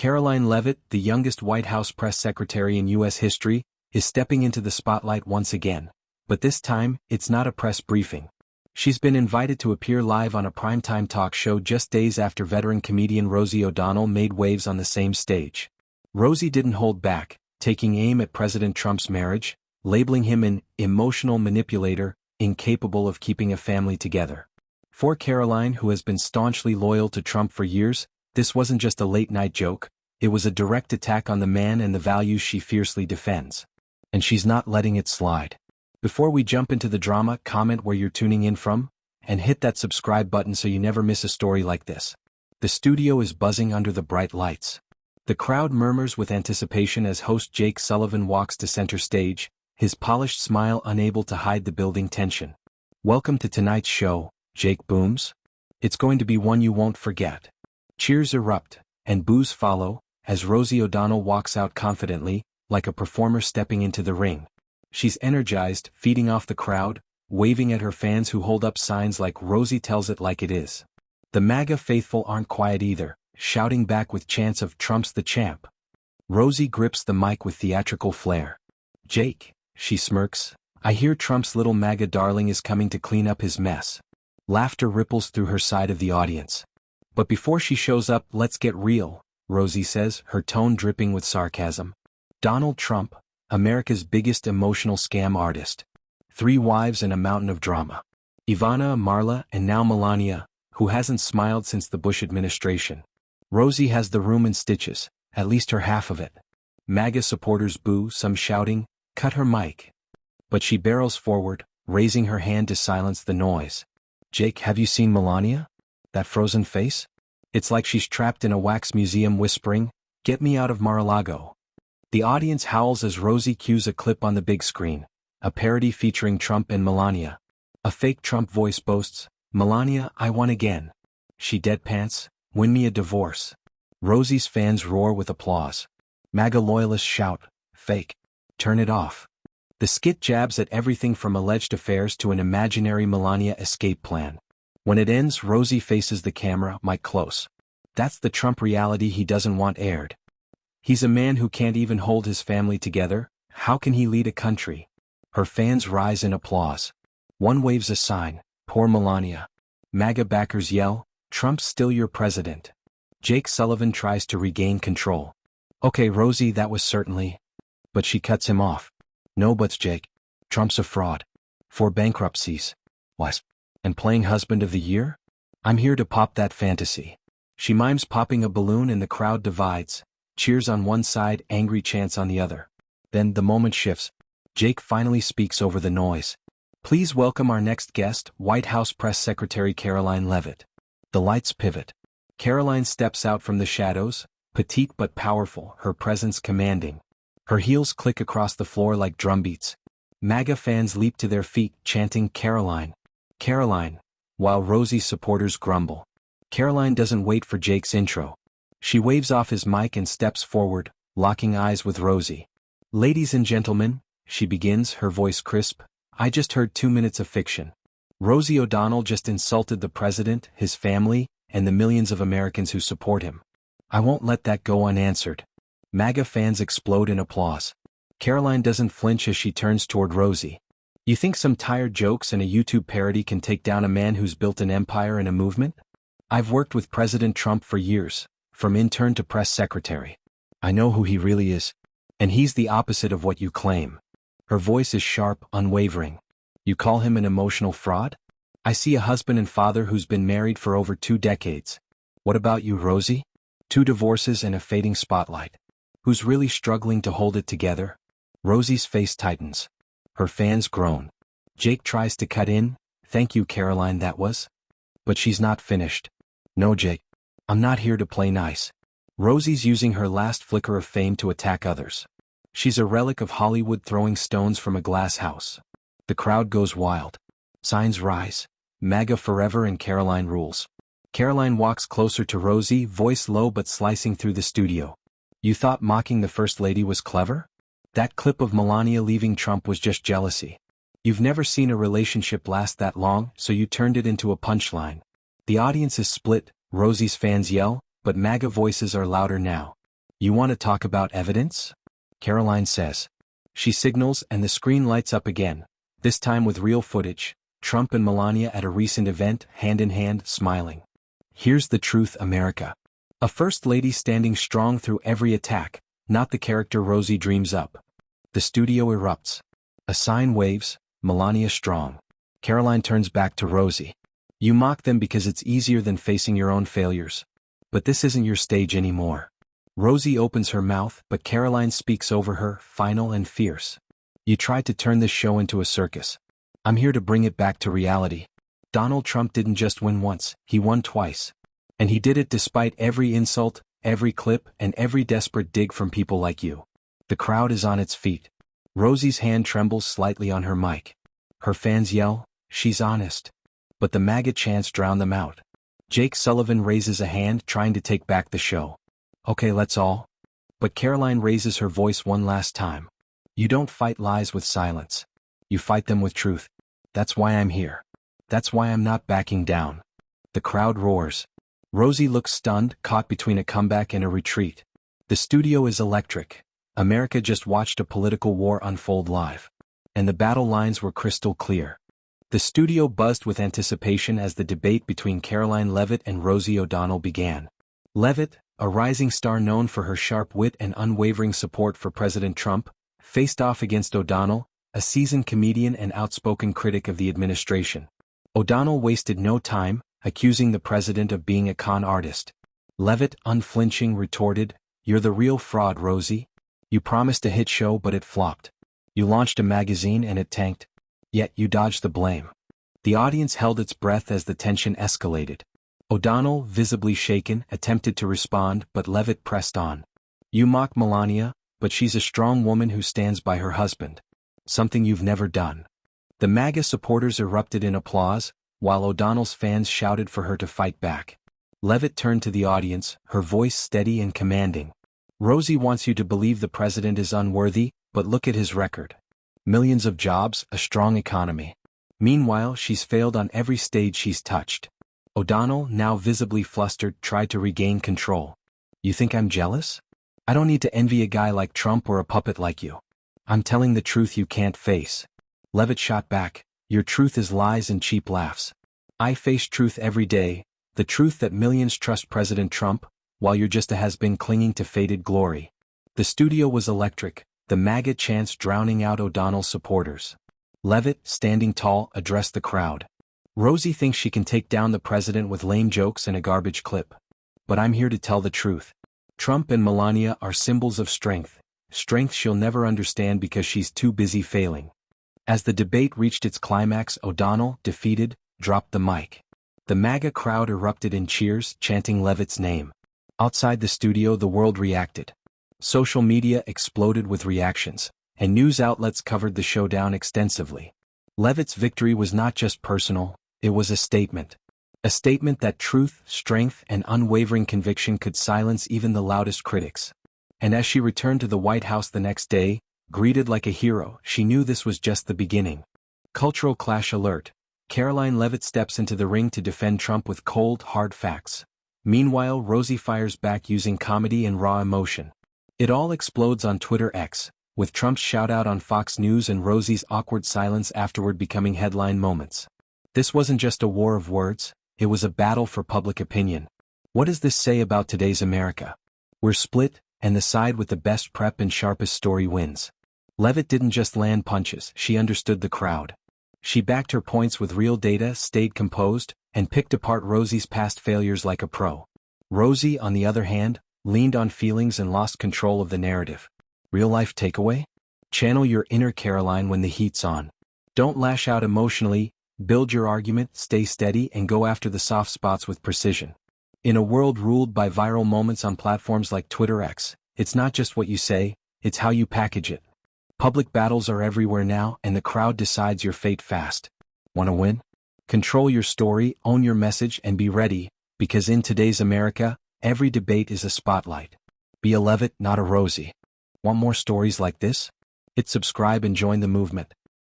Caroline Leavitt, the youngest White House press secretary in U.S. history, is stepping into the spotlight once again. But this time, it's not a press briefing. She's been invited to appear live on a primetime talk show just days after veteran comedian Rosie O'Donnell made waves on the same stage. Rosie didn't hold back, taking aim at President Trump's marriage, labeling him an emotional manipulator, incapable of keeping a family together. For Caroline, who has been staunchly loyal to Trump for years, this wasn't just a late-night joke, it was a direct attack on the man and the values she fiercely defends. And she's not letting it slide. Before we jump into the drama, comment where you're tuning in from, and hit that subscribe button so you never miss a story like this. The studio is buzzing under the bright lights. The crowd murmurs with anticipation as host Jake Sullivan walks to center stage, his polished smile unable to hide the building tension. "Welcome to tonight's show," Jake booms. "It's going to be one you won't forget." Cheers erupt, and boos follow, as Rosie O'Donnell walks out confidently, like a performer stepping into the ring. She's energized, feeding off the crowd, waving at her fans who hold up signs like "Rosie tells it like it is." The MAGA faithful aren't quiet either, shouting back with chants of "Trump's the champ." Rosie grips the mic with theatrical flair. "Jake," she smirks, "I hear Trump's little MAGA darling is coming to clean up his mess." Laughter ripples through her side of the audience. "But before she shows up, let's get real," Rosie says, her tone dripping with sarcasm. "Donald Trump, America's biggest emotional scam artist. 3 wives and a mountain of drama. Ivana, Marla, and now Melania, who hasn't smiled since the Bush administration. Rosie has the room in stitches, at least her half of it." MAGA supporters boo, some shouting, "Cut her mic." But she barrels forward, raising her hand to silence the noise. "Jake, have you seen Melania? That frozen face? It's like she's trapped in a wax museum whispering, 'Get me out of Mar-a-Lago.'" The audience howls as Rosie cues a clip on the big screen, a parody featuring Trump and Melania. A fake Trump voice boasts, "Melania, I won again." She deadpants, "Win me a divorce." Rosie's fans roar with applause. MAGA loyalists shout, "Fake. Turn it off." The skit jabs at everything from alleged affairs to an imaginary Melania escape plan. When it ends, Rosie faces the camera, mic close. That's the Trump reality he doesn't want aired. He's a man who can't even hold his family together. How can he lead a country? Her fans rise in applause. One waves a sign, "Poor Melania." MAGA backers yell, "Trump's still your president." Jake Sullivan tries to regain control. "Okay, Rosie, that was certainly..." But she cuts him off. "No buts, Jake. Trump's a fraud. 4 bankruptcies. What? And playing husband of the year? I'm here to pop that fantasy." She mimes popping a balloon and the crowd divides. Cheers on one side, angry chants on the other. Then the moment shifts. Jake finally speaks over the noise. "Please welcome our next guest, White House Press Secretary Caroline Leavitt." The lights pivot. Caroline steps out from the shadows, petite but powerful, her presence commanding. Her heels click across the floor like drumbeats. MAGA fans leap to their feet, chanting "Caroline, Caroline," while Rosie's supporters grumble. Caroline doesn't wait for Jake's intro. She waves off his mic and steps forward, locking eyes with Rosie. "Ladies and gentlemen," she begins, her voice crisp, "I just heard 2 minutes of fiction. Rosie O'Donnell just insulted the president, his family, and the millions of Americans who support him. I won't let that go unanswered." MAGA fans explode in applause. Caroline doesn't flinch as she turns toward Rosie. "You think some tired jokes and a YouTube parody can take down a man who's built an empire and a movement? I've worked with President Trump for years, from intern to press secretary. I know who he really is. And he's the opposite of what you claim." Her voice is sharp, unwavering. "You call him an emotional fraud? I see a husband and father who's been married for over 2 decades. What about you, Rosie? 2 divorces and a fading spotlight. Who's really struggling to hold it together?" Rosie's face tightens. Her fans groan. Jake tries to cut in, "Thank you, Caroline, that was..." But she's not finished. "No, Jake. I'm not here to play nice." Rosie's using her last flicker of fame to attack others. She's a relic of Hollywood throwing stones from a glass house. The crowd goes wild. Signs rise. MAGA forever and Caroline rules. Caroline walks closer to Rosie, voice low but slicing through the studio. "You thought mocking the First Lady was clever? That clip of Melania leaving Trump was just jealousy. You've never seen a relationship last that long, so you turned it into a punchline." The audience is split, Rosie's fans yell, but MAGA voices are louder now. You want to talk about evidence? Caroline says. She signals and the screen lights up again, this time with real footage, Trump and Melania at a recent event, hand in hand, smiling. Here's the truth, America. A first lady standing strong through every attack, not the character Rosie dreams up. The studio erupts. A sign waves, Melania strong. Caroline turns back to Rosie. You mock them because it's easier than facing your own failures. But this isn't your stage anymore. Rosie opens her mouth, but Caroline speaks over her, final and fierce. You tried to turn this show into a circus. I'm here to bring it back to reality. Donald Trump didn't just win once, he won twice. And he did it despite every insult, every clip, and every desperate dig from people like you. The crowd is on its feet. Rosie's hand trembles slightly on her mic. Her fans yell, she's honest. But the MAGA chants drown them out. Jake Sullivan raises a hand trying to take back the show. Okay, let's all. But Caroline raises her voice one last time. You don't fight lies with silence. You fight them with truth. That's why I'm here. That's why I'm not backing down. The crowd roars. Rosie looks stunned, caught between a comeback and a retreat. The studio is electric. America just watched a political war unfold live. And the battle lines were crystal clear. The studio buzzed with anticipation as the debate between Caroline Leavitt and Rosie O'Donnell began. Leavitt, a rising star known for her sharp wit and unwavering support for President Trump, faced off against O'Donnell, a seasoned comedian and outspoken critic of the administration. O'Donnell wasted no time, accusing the president of being a con artist. Leavitt, unflinching, retorted, "You're the real fraud, Rosie. You promised a hit show but it flopped. You launched a magazine and it tanked. Yet you dodged the blame." The audience held its breath as the tension escalated. O'Donnell, visibly shaken, attempted to respond, but Leavitt pressed on. "You mock Melania, but she's a strong woman who stands by her husband. Something you've never done." The MAGA supporters erupted in applause, while O'Donnell's fans shouted for her to fight back. Leavitt turned to the audience, her voice steady and commanding. "Rosie wants you to believe the president is unworthy, but look at his record. Millions of jobs, a strong economy. Meanwhile, she's failed on every stage she's touched." O'Donnell, now visibly flustered, tried to regain control. "You think I'm jealous? I don't need to envy a guy like Trump or a puppet like you. I'm telling the truth you can't face." Leavitt shot back, "Your truth is lies and cheap laughs. I face truth every day, the truth that millions trust President Trump, while you're just a has-been clinging to faded glory." The studio was electric, the MAGA chants drowning out O'Donnell's supporters. Leavitt, standing tall, addressed the crowd. "Rosie thinks she can take down the president with lame jokes and a garbage clip. But I'm here to tell the truth. Trump and Melania are symbols of strength, strength she'll never understand because she's too busy failing." As the debate reached its climax, O'Donnell, defeated, dropped the mic. The MAGA crowd erupted in cheers, chanting Leavitt's name. Outside the studio, the world reacted. Social media exploded with reactions, and news outlets covered the showdown extensively. Leavitt's victory was not just personal, it was a statement. A statement that truth, strength, and unwavering conviction could silence even the loudest critics. And as she returned to the White House the next day, greeted like a hero, she knew this was just the beginning. Cultural clash alert. Caroline Leavitt steps into the ring to defend Trump with cold, hard facts. Meanwhile, Rosie fires back using comedy and raw emotion. It all explodes on Twitter X, with Trump's shout-out on Fox News and Rosie's awkward silence afterward becoming headline moments. This wasn't just a war of words, it was a battle for public opinion. What does this say about today's America? We're split, and the side with the best prep and sharpest story wins. Leavitt didn't just land punches, she understood the crowd. She backed her points with real data, stayed composed, and picked apart Rosie's past failures like a pro. Rosie, on the other hand, leaned on feelings and lost control of the narrative. Real-life takeaway? Channel your inner Caroline when the heat's on. Don't lash out emotionally, build your argument, stay steady, and go after the soft spots with precision. In a world ruled by viral moments on platforms like Twitter X, it's not just what you say, it's how you package it. Public battles are everywhere now, and the crowd decides your fate fast. Want to win? Control your story, own your message, and be ready, because in today's America, every debate is a spotlight. Be a Leavitt, not a Rosie. Want more stories like this? Hit subscribe and join the movement.